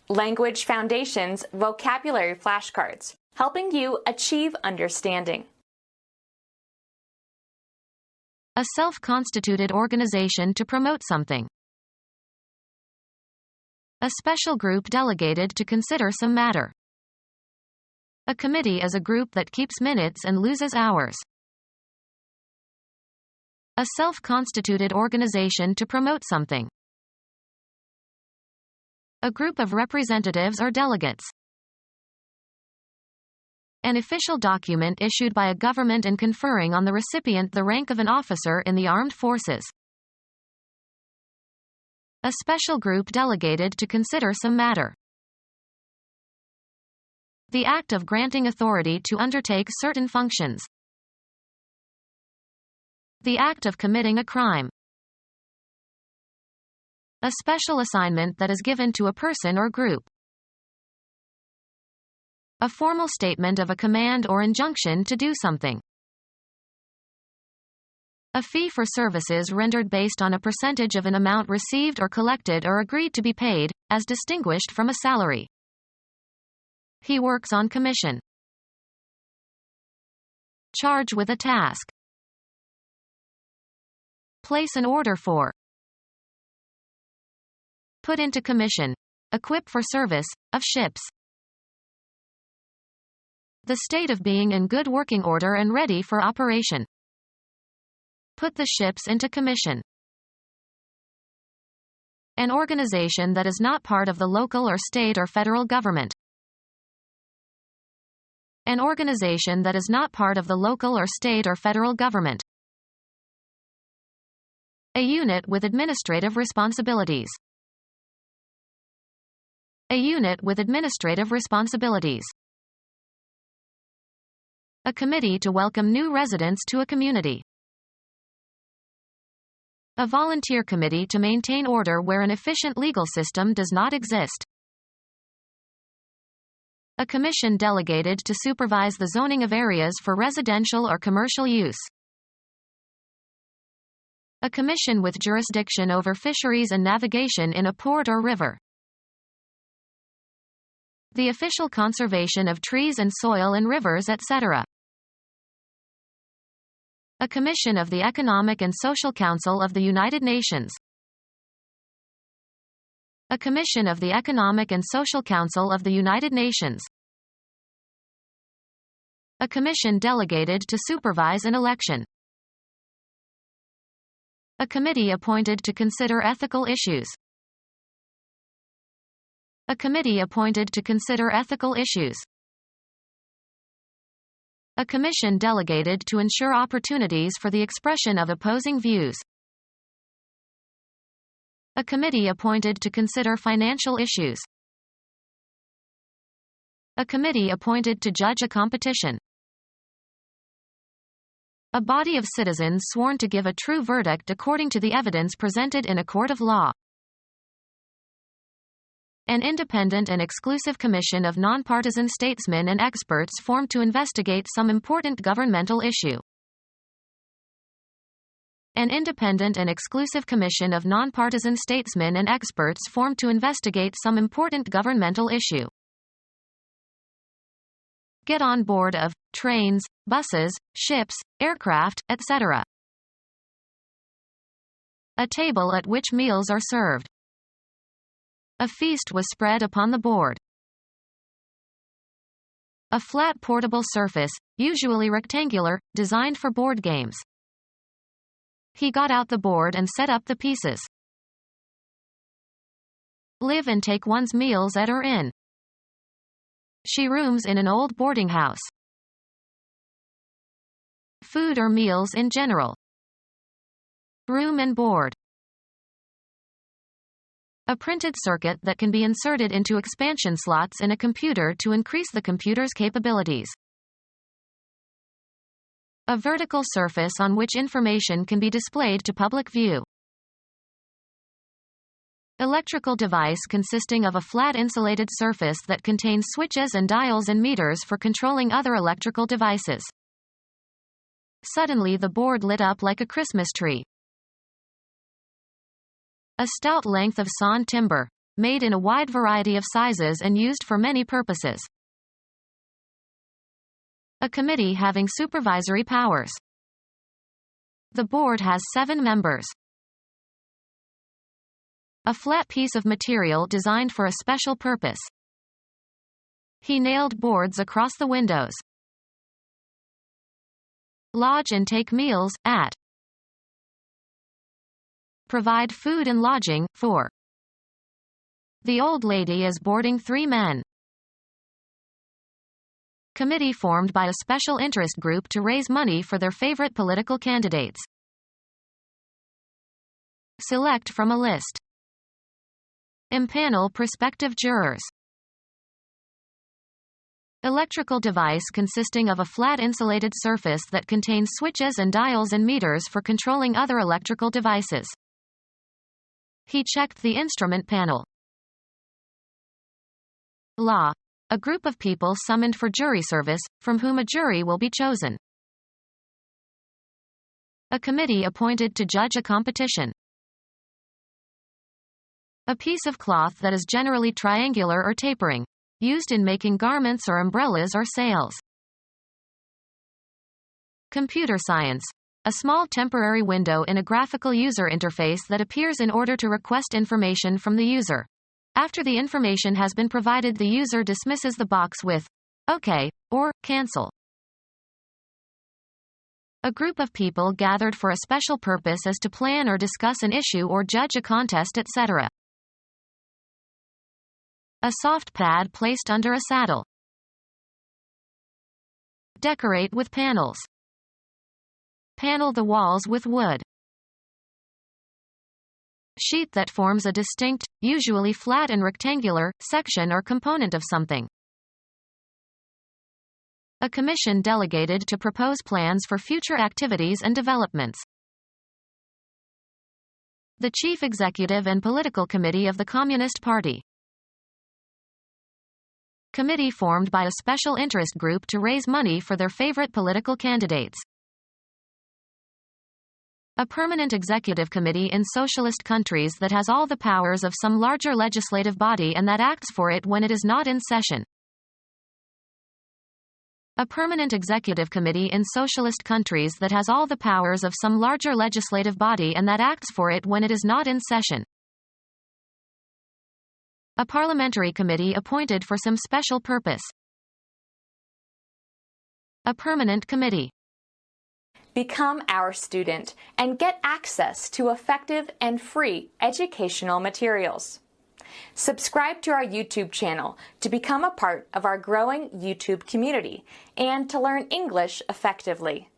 Language Foundations Vocabulary Flashcards, helping you achieve understanding. A self-constituted organization to promote something. A special group delegated to consider some matter. A committee is a group that keeps minutes and loses hours. A self-constituted organization to promote something. A group of representatives or delegates. An official document issued by a government and conferring on the recipient the rank of an officer in the armed forces. A special group delegated to consider some matter. The act of granting authority to undertake certain functions. The act of committing a crime. A special assignment that is given to a person or group. A formal statement of a command or injunction to do something. A fee for services rendered based on a percentage of an amount received or collected or agreed to be paid, as distinguished from a salary. He works on commission. Charge with a task. Place an order for. Put into commission. Equip for service, of ships. The state of being in good working order and ready for operation. Put the ships into commission. An organization that is not part of the local or state or federal government. An organization that is not part of the local or state or federal government. A unit with administrative responsibilities. A unit with administrative responsibilities. A committee to welcome new residents to a community. A volunteer committee to maintain order where an efficient legal system does not exist. A commission delegated to supervise the zoning of areas for residential or commercial use. A commission with jurisdiction over fisheries and navigation in a port or river. The official conservation of trees and soil in rivers, etc. A commission of the Economic and Social Council of the United Nations. A commission of the Economic and Social Council of the United Nations. A commission delegated to supervise an election. A committee appointed to consider ethical issues. A committee appointed to consider ethical issues. A commission delegated to ensure opportunities for the expression of opposing views. A committee appointed to consider financial issues. A committee appointed to judge a competition. A body of citizens sworn to give a true verdict according to the evidence presented in a court of law. An independent and exclusive commission of nonpartisan statesmen and experts formed to investigate some important governmental issue. An independent and exclusive commission of nonpartisan statesmen and experts formed to investigate some important governmental issue. Get on board of trains, buses, ships, aircraft, etc. A table at which meals are served. A feast was spread upon the board. A flat portable surface, usually rectangular, designed for board games. He got out the board and set up the pieces. Live and take one's meals at or inn. She rooms in an old boarding house. Food or meals in general. Room and board. A printed circuit that can be inserted into expansion slots in a computer to increase the computer's capabilities. A vertical surface on which information can be displayed to public view. Electrical device consisting of a flat insulated surface that contains switches and dials and meters for controlling other electrical devices. Suddenly the board lit up like a Christmas tree. A stout length of sawn timber. made in a wide variety of sizes and used for many purposes. A committee having supervisory powers. The board has 7 members. A flat piece of material designed for a special purpose. He nailed boards across the windows. Lodge and take meals, at. Provide food and lodging, for. The old lady is boarding 3 men. Committee formed by a special interest group to raise money for their favorite political candidates. Select from a list. Impanel prospective jurors. Electrical device consisting of a flat insulated surface that contains switches and dials and meters for controlling other electrical devices. He checked the instrument panel. Law. A group of people summoned for jury service, from whom a jury will be chosen. A committee appointed to judge a competition. A piece of cloth that is generally triangular or tapering, used in making garments or umbrellas or sails. Computer science. A small temporary window in a graphical user interface that appears in order to request information from the user. After the information has been provided, the user dismisses the box with OK or cancel. A group of people gathered for a special purpose as to plan or discuss an issue or judge a contest, etc. A soft pad placed under a saddle. Decorate with panels. Panel the walls with wood. Sheet that forms a distinct, usually flat and rectangular, section or component of something. A commission delegated to propose plans for future activities and developments. The Chief Executive and Political Committee of the Communist Party. Committee formed by a special interest group to raise money for their favorite political candidates. A permanent executive committee in socialist countries that has all the powers of some larger legislative body and that acts for it when it is not in session. A permanent executive committee in socialist countries that has all the powers of some larger legislative body and that acts for it when it is not in session. A parliamentary committee appointed for some special purpose. A permanent committee. Become our student and get access to effective and free educational materials. Subscribe to our YouTube channel to become a part of our growing YouTube community and to learn English effectively.